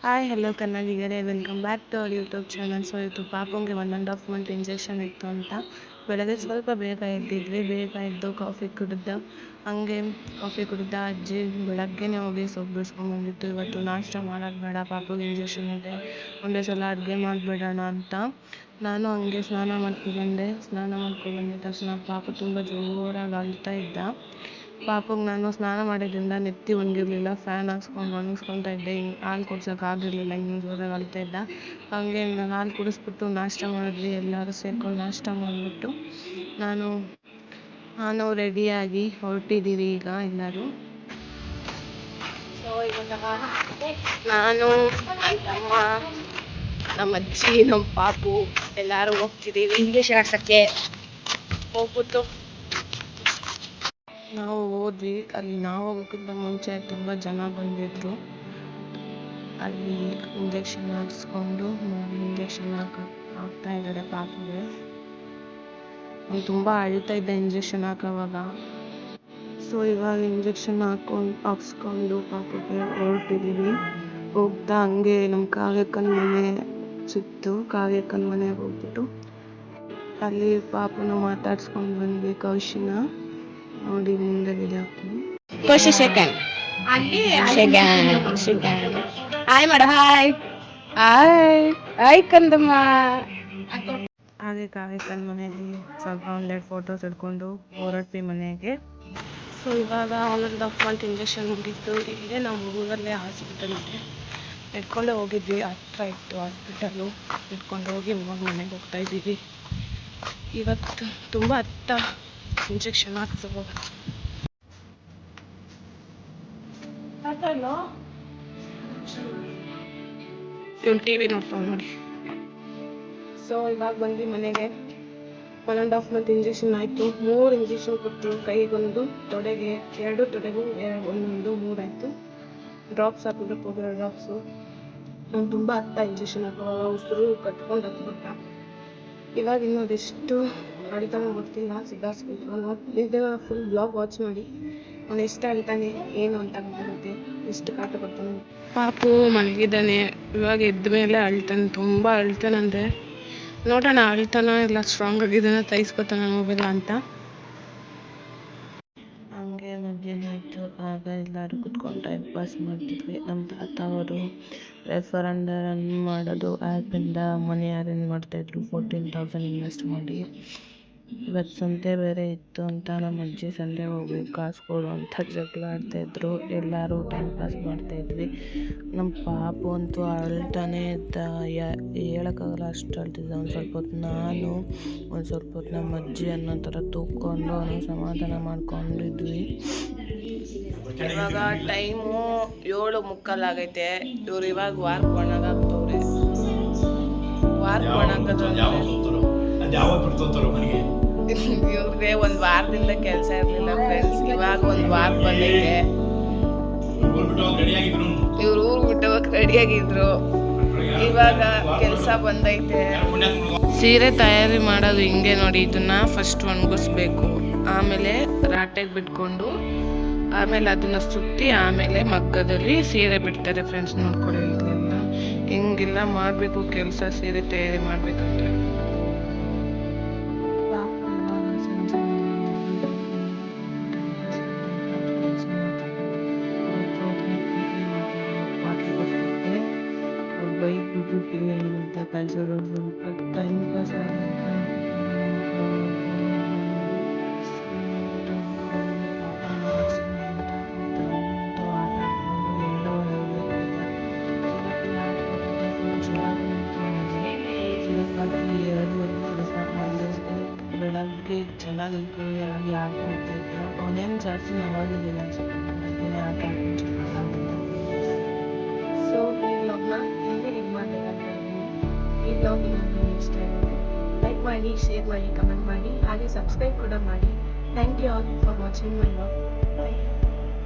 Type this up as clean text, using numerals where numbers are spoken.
Hi hello ಕನ್ನಡಿಗರೇ, welcome back to our YouTube channel. So ಇವತ್ತು ಪಾಪುಂಗೆ 1.5 ಮಂತ್ ಇಂಜೆಕ್ಷನ್ ಇತ್ತು ಅಂತ ಬೆಳಗ್ಗೆ ಸ್ವಲ್ಪ ಬೇಗ ಎದ್ದು ಕಾಫಿ ಕುಡಿದ ಅಜ್ಜಿ ಬೆಳಗ್ಗೆನೇ ಹೋಗಿ ಸೊಪ್ಪು ಬಿಡಿಸ್ಕೊಂಡ್ಬಂದಿತ್ತು. ಇವತ್ತು ನಾಷ್ಟ ಮಾಡೋದು ಬೇಡ, ಪಾಪುಗೆ ಇಂಜೆಕ್ಷನ್ ಇದೆ, ಒಂದೇ ಸಲ ಅಡುಗೆ ಮಾಡಿಬಿಡೋಣ ಅಂತ ನಾನು ಹಂಗೆ ಸ್ನಾನ ಮಾಡ್ಕೊಬಂದಿದ್ದ ತಕ್ಷಣ ಪಾಪು ತುಂಬ ಜೋರಾಗಿ ಅಳ್ತಾ ಇದ್ದ. ಪಾಪುಗೆ ನಾನು ಸ್ನಾನ ಮಾಡಿದ್ರಿಂದ ನೆತ್ತಿ ಒಣಗಿರಲಿಲ್ಲ, ಫ್ಯಾನ್ ಹಾಕ್ಸ್ಕೊಂಡು ಒಣಗಿಸ್ಕೊತಾ ಇದ್ದೆ. ಹಾಲು ಕುಡ್ಸೋಕ್ಕಾಗಿರಲಿಲ್ಲ, ಇನ್ನೂ ಜೋರಾಗಿ ಅಳ್ತಾ ಇದ್ದ. ಹಾಗೆ ಹಾಲು ಕುಡಿಸ್ಬಿಟ್ಟು ನಾಷ್ಟ ಮಾಡಿದ್ವಿ, ಎಲ್ಲರೂ ಸೇರ್ಕೊಂಡು ನಾಷ್ಟ ಮಾಡಿಬಿಟ್ಟು ನಾನು ರೆಡಿಯಾಗಿ ಹೊರಟಿದ್ದೀವಿ ಈಗ ಎಲ್ಲರೂ. ಸೊ ಇವಾಗ ನಾನು, ನನ್ನ ತಮ್ಮ, ನಮ್ಮ ಅಜ್ಜಿ, ನಮ್ಮ ಪಾಪು ಎಲ್ಲರೂ ಹೋಗ್ತಿದ್ದೀವಿ ಇಂಜೆಕ್ಷನ್ ಹಾಕ್ಸೋಕ್ಕೆ. ಹೋಗ್ಬಿಟ್ಟು ನಾವು ಹೋದ್ವಿ. ಅಲ್ಲಿ ನಾವು ಹೋಗೋಕ್ಕಿಂತ ಮುಂಚೆ ತುಂಬ ಜನ ಬಂದಿದ್ದರು. ಅಲ್ಲಿ ಇಂಜೆಕ್ಷನ್ ಹಾಕ್ಸ್ಕೊಂಡು ಇಂಜೆಕ್ಷನ್ ಹಾಕ್ತಾ ಇದ್ದಾರೆ ಪಾಪುಗೆ. ಅವ್ನು ತುಂಬ ಅಳ್ತಾ ಇದ್ದ ಇಂಜೆಕ್ಷನ್ ಹಾಕೋವಾಗ. ಸೊ ಇವಾಗ ಇಂಜೆಕ್ಷನ್ ಹಾಕ್ಸ್ಕೊಂಡು ಪಾಪುಗೆ ಹೊರಟಿದ್ದೀವಿ. ಹೋಗ್ತಾ ಹಂಗೆ ನಮ್ಮ ಕಾವ್ಯಕ್ಕನ ಮನೆ ಸಿಕ್ತು. ಕಾವ್ಯಕ್ಕನ ಮನೆಗೆ ಹೋಗ್ಬಿಟ್ಟು ಅಲ್ಲಿ ಪಾಪುನ ಮಾತಾಡ್ಸ್ಕೊಂಡು ಬಂದ್ವಿ, ಕೌಶಿನ. ನೋಡಿ ಮುಂದೆ ವಿಡಿಯೋ ಹಾಕ್ತೀನಿ. ಕೌಶಿ ಸೆಕೆಂಡ್ ಹಾಯ್ ಮಾಡ, ಹಾಯ್ ಕಂದಮ್ಮ. ಹಾಗೆ ಕಾವ್ಯಕ್ಕನ ಮನೆಯಲ್ಲಿ ಸ್ವಲ್ಪ ಒಂದೆರಡು ಫೋಟೋಸ್ ಹಿಡ್ಕೊಂಡು ಹೊರಟ್ವಿ ಮನೆಗೆ. ಸೊ ಇವಾಗ 1.5 ಮಂತ್ ಇಂಜೆಕ್ಷನ್ ಮುಗಿತ್ತು. ಇಲ್ಲೇ ನಮ್ಮ ಊರಲ್ಲೇ ಹಾಸ್ಪಿಟಲ್ ಇದೆ, ಇಟ್ಕೊಂಡೇ ಹೋಗಿದ್ವಿ. ಹತ್ರ ಇತ್ತು ಹಾಸ್ಪಿಟಲು, ಇಟ್ಕೊಂಡು ಹೋಗಿ ಇವಾಗ ಮನೆಗೆ ಹೋಗ್ತಾ ಇದ್ದೀವಿ. ಇವತ್ತು ತುಂಬ ಇಂಜೆಕ್ಷನ್ ಹಾಕ್ಸೋ ಇವ್ನು ಟಿ ವಿ ನೋಡ್ಕೊಂಡು ನೋಡಿ. ಸೊ ಇವಾಗ ಬಂದ್ವಿ ಮನೆಗೆ. 1.5 ಮಂತ್ ಇಂಜೆಕ್ಷನ್ ಆಯಿತು. 3 ಇಂಜೆಕ್ಷನ್ ಕೊಟ್ಟರು, ಕೈಗೊಂದು, ತೊಡೆಗೆ 2, ತೊಡೆಗೂ ಒಂದೊಂದು, 3 ಆಯಿತು. ಡ್ರಾಪ್ಸ್ ಹಾಕಿದ್ರು, ಪೌಡರ್ ಡ್ರಾಪ್ಸು. ಅವ್ನು ತುಂಬ ಇಂಜೆಕ್ಷನ್ ಹಾಕುವಾಗ ಉಸಿರು ಕಟ್ಕೊಂಡು ಹತ್ಬಿಟ್ಟ. ಇವಾಗ ಇನ್ನೂ ಅದೆಷ್ಟು ಅಳ್ತಾನೋ ಗೊತ್ತಿಲ್ಲ, ಸಿಗಾಸ್ಬಿಟ್ಟು. ಇದನ್ನು ಫುಲ್ ಬ್ಲಾಗ್ ವಾಚ್ ಮಾಡಿ ಅವ್ನು ಎಷ್ಟು ಅಳ್ತಾನೆ ಏನು ಅಂತ ಗೊತ್ತಾಗುತ್ತೆ, ಎಷ್ಟು ಕಾಟ ಕೊಡ್ತಾನೆ. ಪಾಪು ಮಲಗಿದ್ದಾನೆ, ಇವಾಗ ಎದ್ದ ಮೇಲೆ ಅಳ್ತಾನೆ, ತುಂಬ ಅಳ್ತಾನಂತೆ. ನೋಡೋಣ ಅಳ್ತಾನ ಇಲ್ಲ ಸ್ಟ್ರಾಂಗ್ ಆಗಿದ್ದಾನೆ, ತೈಸ್ಕೊತಾನ ಮೊಬೈಲ ಅಂತ. ಹಂಗೆ ಮಧ್ಯಾಹ್ನ ಆಯಿತು. ಆಗ ಎಲ್ಲರೂ ಕುತ್ಕೊಂಡು ಟೈಮ್ ಪಾಸ್ ಮಾಡ್ತಿದ್ವಿ. ನಮ್ಮ ತಾತ ಅವರು ರೆಫರೆಂಡಮ್ ರನ್ ಮಾಡೋದು ಆ್ಯಪಿಂದ ಮನಿ ಅರೇಂಜ್ ಮಾಡ್ತಾಯಿದ್ರು, 14,000 ಇನ್ವೆಸ್ಟ್ ಮಾಡಿ. ಇವತ್ತು ಸಂತೆ ಬೇರೆ ಇತ್ತು ಅಂತ ನಮ್ಮ ಅಜ್ಜಿ ಸಂತೆಗೆ ಹೋಗ್ಬೇಕು ಕಾಸು ಕೊಡು ಅಂತ ಜಗಳ ಆಡ್ತಾಯಿದ್ರು. ಎಲ್ಲರೂ ಟೈಮ್ ಪಾಸ್ ಮಾಡ್ತಾಯಿದ್ವಿ. ನಮ್ಮ ಪಾಪು ಅಂತೂ ಅಳ್ತಾನೇ ಇದ್ದ, ಹೇಳೋಕ್ಕಾಗಲ್ಲ ಅಷ್ಟು ಅಳ್ತಿದ್ದ. ಒಂದು ಸ್ವಲ್ಪ ಹೊತ್ತು ನಾನು, ಒಂದು ಸ್ವಲ್ಪ ಹೊತ್ತು ನಮ್ಮ ಅಜ್ಜಿ ಅನ್ನೋ ಥರ ತೂಕೊಂಡು ಅವನಿಗೆ ಸಮಾಧಾನ ಮಾಡ್ಕೊಂಡಿದ್ವಿ. ಇವಾಗ ಟೈಮು 7:45 ಆಗೈತೆ. ಇವ್ರು ಇವಾಗ ವಾರ್ಕ್ ಒಣಗಾಕ್ತವ್ರೆ. ಇವ್ರಿಗೆ ಒಂದು ವಾರದಿಂದ ಕೆಲಸ ಇರಲಿಲ್ಲ ಫ್ರೆಂಡ್ಸ್. ಇವಾಗ ಒಂದು ವಾರ ಬಂದೈತೆ. ಇವ್ರು ಊರು ಬಿಟ್ಟು ರೆಡಿಯಾಗಿದ್ರು, ಇವಾಗ ಕೆಲಸ ಬಂದೈತೆ. ಸೀರೆ ತಯಾರಿ ಮಾಡೋದು ಹಿಂಗೆ ನೋಡಿ. ಇದನ್ನ ಫಸ್ಟ್ ಒಣಗಿಸ್ಬೇಕು, ಆಮೇಲೆ ರಾಟೆಗೆ ಬಿಟ್ಕೊಂಡು, ಆಮೇಲೆ ಅದನ್ನ ಸುತ್ತಿ, ಆಮೇಲೆ ಮಗ್ಗದಲ್ಲಿ ಸೀರೆ ಬಿಡ್ತಾರೆ ಫ್ರೆಂಡ್ಸ್. ನೋಡ್ಕೊಳ್ಳಿ ಹಿಂಗೆಲ್ಲ ಮಾಡಬೇಕು ಕೆಲಸ, ಸೀರೆ ತಯಾರಿ ಮಾಡಬೇಕಂದ್ರೆ. ಟೈಮ್ ಪಾಸ್ ಬೆಳಗ್ಗೆ ಚೆನ್ನಾಗಿ ಆಟ ಆಡ್ತಾಯಿದ್ರು. ಅವನೇನು ಜಾಸ್ತಿ ನವಾಗಿದ್ದಿಲ್ಲ ಅನ್ಸುತ್ತೆ, ಆಟ ಆಡ್ಕೊಂಡು ಚೆನ್ನಾಗಿ. ಸೊ ಈ ವ್ಲಾಗ್ನ ಹಿಂಗೆ ಇದು ಮಾಡಬೇಕಂತ ಇದ್ದೀನಿ. ಈ ವ್ಲಾಗ್ ನಿಮಗೆ ಇಷ್ಟ ಆಗಿದೆ, ಲೈಕ್ ಮಾಡಿ, ಶೇರ್ ಮಾಡಿ, ಕಮೆಂಟ್ ಮಾಡಿ, ಹಾಗೆ ಸಬ್ಸ್ಕ್ರೈಬ್ ಕೂಡ ಮಾಡಿ. Thank you all for watching my vlog.